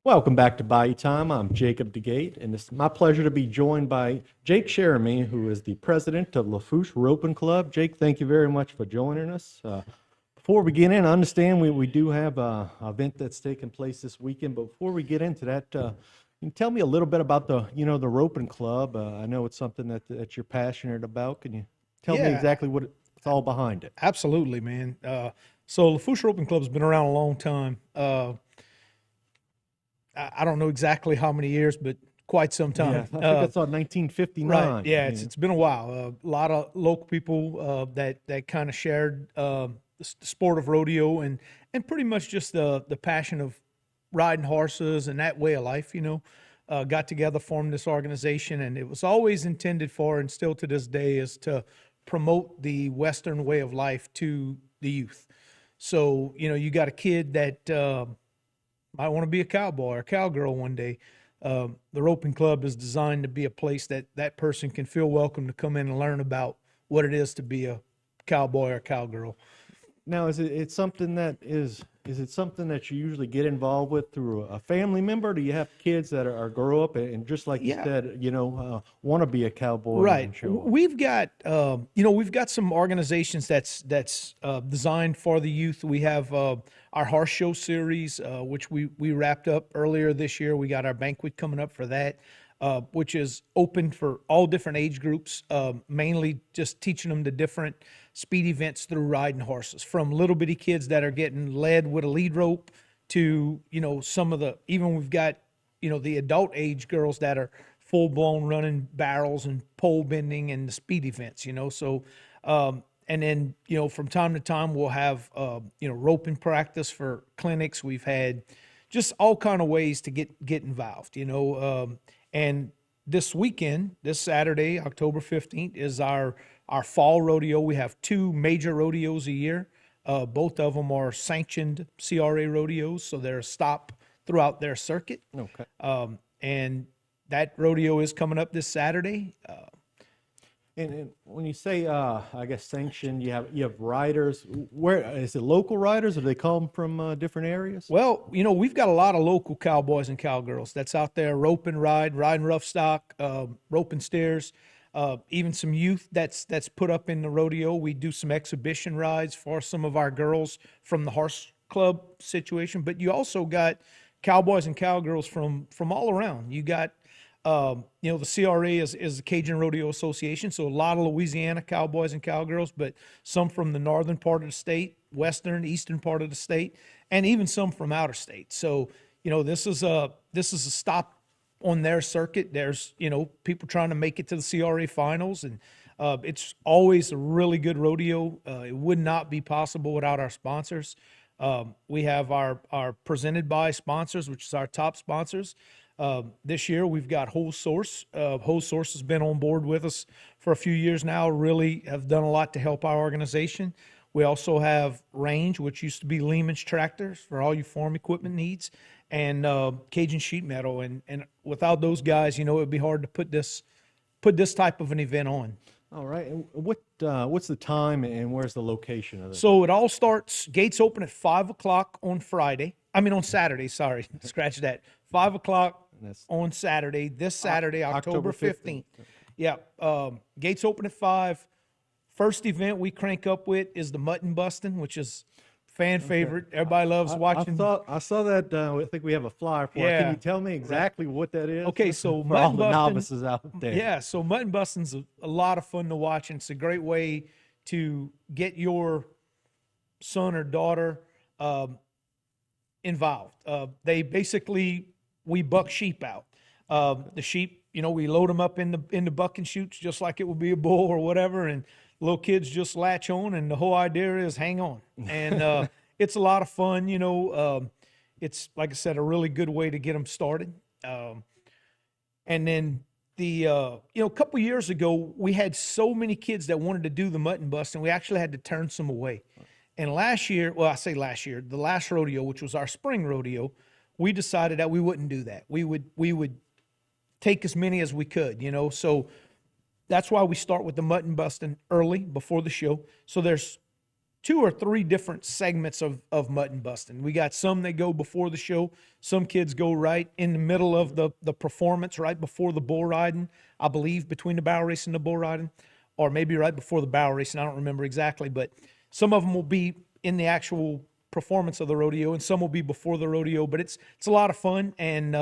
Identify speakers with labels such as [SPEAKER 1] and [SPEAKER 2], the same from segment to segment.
[SPEAKER 1] Welcome back to Bayou Time. I'm Jacob DeGate, and it's my pleasure to be joined by Jake Sheremy, who is the president of Lafourche Roping Club. Jake, thank you very much for joining us. Before we get in, I understand we do have a event that's taking place this weekend, but before we get into that, can you tell me a little bit about the roping club? I know it's something that you're passionate about. Can you tell me
[SPEAKER 2] Yeah,
[SPEAKER 1] exactly what it's all behind it?
[SPEAKER 2] absolutely, man. So Lafourche Roping Club's been around a long time. I don't know exactly how many years, but quite some
[SPEAKER 1] Yeah,
[SPEAKER 2] time.
[SPEAKER 1] I think I saw
[SPEAKER 2] Right.
[SPEAKER 1] 1959.
[SPEAKER 2] Yeah,
[SPEAKER 1] Yeah.
[SPEAKER 2] it's been a while. A lot of local people that kind of shared the sport of rodeo and pretty much just the passion of riding horses and that way of life. Got together, formed this organization, and it was always intended for, and still to this day, is to promote the Western way of life to the youth. So you got a kid that might want to be a cowboy or cowgirl one day. The roping club is designed to be a place that that person can feel welcome to come in and learn about what it is to be a cowboy or cowgirl.
[SPEAKER 1] Now, it's something is it something that you usually get involved with through a family member? Do you have kids that are grow up and just like you
[SPEAKER 2] Yeah,
[SPEAKER 1] said, want to be a cowboy
[SPEAKER 2] right.
[SPEAKER 1] and show off?
[SPEAKER 2] We've got some organizations that's designed for the youth. We have our horse show series, which we wrapped up earlier this year. We got our banquet coming up for that, which is open for all different age groups. Mainly just teaching them the different speed events through riding horses, from little bitty kids that are getting led with a lead rope to some of the even we've got the adult age girls that are full blown running barrels and pole bending and the speed events. And then from time to time we'll have roping practice for clinics. We've had just all kind of ways to get involved. And this weekend, this Saturday, October 15th, is our fall rodeo. We have two major rodeos a year. Both of them are sanctioned CRA rodeos, so they're a stop throughout their circuit.
[SPEAKER 1] Okay.
[SPEAKER 2] And that rodeo is coming up this Saturday.
[SPEAKER 1] And when you say, I guess sanctioned, you have riders. Where is it? Local riders, or do they come from different areas?
[SPEAKER 2] Well, we've got a lot of local cowboys and cowgirls that's out there roping, riding rough stock, roping steers. Even some youth that's put up in the rodeo. We do some exhibition rides for some of our girls from the horse club situation. But you also got cowboys and cowgirls from all around. You got the CRA is the Cajun Rodeo Association, so a lot of Louisiana cowboys and cowgirls, but some from the northern part of the state, western, eastern part of the state, and even some from outer state. So this is a stop on their circuit. There's people trying to make it to the CRA finals, and it's always a really good rodeo. It would not be possible without our sponsors. We have our presented by sponsors, which is our top sponsors. This year we've got Whole Source. Whole Source has been on board with us for a few years now, really have done a lot to help our organization. We also have Range, which used to be Lehman's Tractors for all your farm equipment needs, and Cajun Sheet Metal. And without those guys, it would be hard to put this type of an event on.
[SPEAKER 1] All right. And what's the time and where's the location of this?
[SPEAKER 2] So it all starts, gates open at 5 o'clock on Friday. I mean, on Saturday, sorry, scratch that. 5 o'clock
[SPEAKER 1] And that's
[SPEAKER 2] on Saturday, this Saturday, October
[SPEAKER 1] October
[SPEAKER 2] 15th. Yeah. Gates open at 5. First event we crank up with is the mutton busting, which is fan favorite. Everybody loves watching.
[SPEAKER 1] I saw that. I think we have a flyer for it. Can
[SPEAKER 2] Yeah.
[SPEAKER 1] you tell me exactly what that is?
[SPEAKER 2] Okay, so
[SPEAKER 1] For all
[SPEAKER 2] mutton
[SPEAKER 1] the
[SPEAKER 2] busting,
[SPEAKER 1] novices out there.
[SPEAKER 2] yeah, so mutton busting's a lot of fun to watch, and it's a great way to get your son or daughter involved. They basically we buck sheep out. The sheep, we load them up in the bucking chutes just like it would be a bull or whatever, and little kids just latch on, and the whole idea is hang on, and it's a lot of fun. It's like I said, a really good way to get them started. And then a couple years ago, we had so many kids that wanted to do the mutton bust, and we actually had to turn some away. And last year, well, I say last year, the last rodeo, which was our spring rodeo, we decided that we wouldn't do that. We would take as many as we could, So that's why we start with the mutton busting early before the show. So there's 2 or 3 different segments of mutton busting. We got some that go before the show. Some kids go right in the middle of the performance, right before the bull riding, I believe, between the barrel race and the bull riding, or maybe right before the barrel racing. I don't remember exactly, but some of them will be in the actual performance of the rodeo, and some will be before the rodeo. But it's a lot of fun, and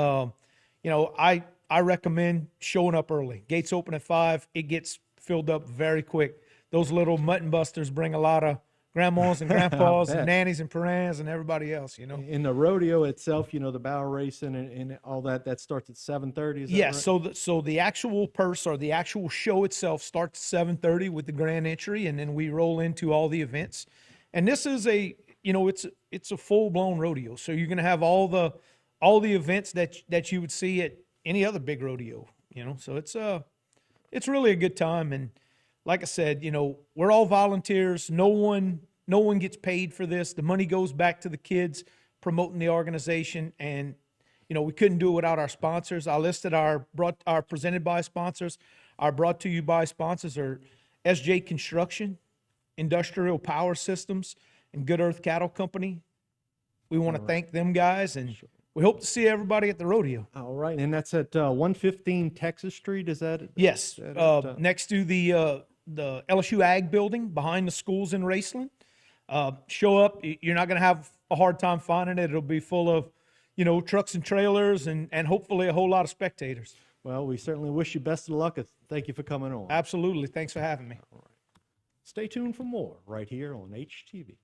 [SPEAKER 2] you know, I recommend showing up early. Gates open at 5. It gets filled up very quick. Those little mutton busters bring a lot of grandmas and grandpas and nannies and parents and everybody else, you know.
[SPEAKER 1] In the rodeo itself, you know, the barrel racing and all that, that starts at 7:30. Is that
[SPEAKER 2] Yes,
[SPEAKER 1] right?
[SPEAKER 2] so the actual purse or the actual show itself starts 7:30 with the grand entry, and then we roll into all the events. And this is a, you know, it's a full-blown rodeo. So you're going to have all the events that you would see at any other big rodeo, you know. So it's really a good time. And like I said, you know, we're all volunteers. No one gets paid for this. The money goes back to the kids promoting the organization. And, you know, we couldn't do it without our sponsors. I listed our presented by sponsors. Our brought to you by sponsors are SJ Construction, Industrial Power Systems, and Good Earth Cattle Company. We want to thank them guys, and we hope to see everybody at the rodeo.
[SPEAKER 1] All right, and that's at 115 Texas Street. Is that?
[SPEAKER 2] Yes, next to the LSU Ag Building behind the schools in Raceland. Show up. You're not going to have a hard time finding it. It'll be full of, you know, trucks and trailers, and hopefully a whole lot of spectators.
[SPEAKER 1] Well, we certainly wish you best of luck. Thank you for coming on.
[SPEAKER 2] Absolutely. Thanks for having me.
[SPEAKER 1] Stay tuned for more right here on HTV.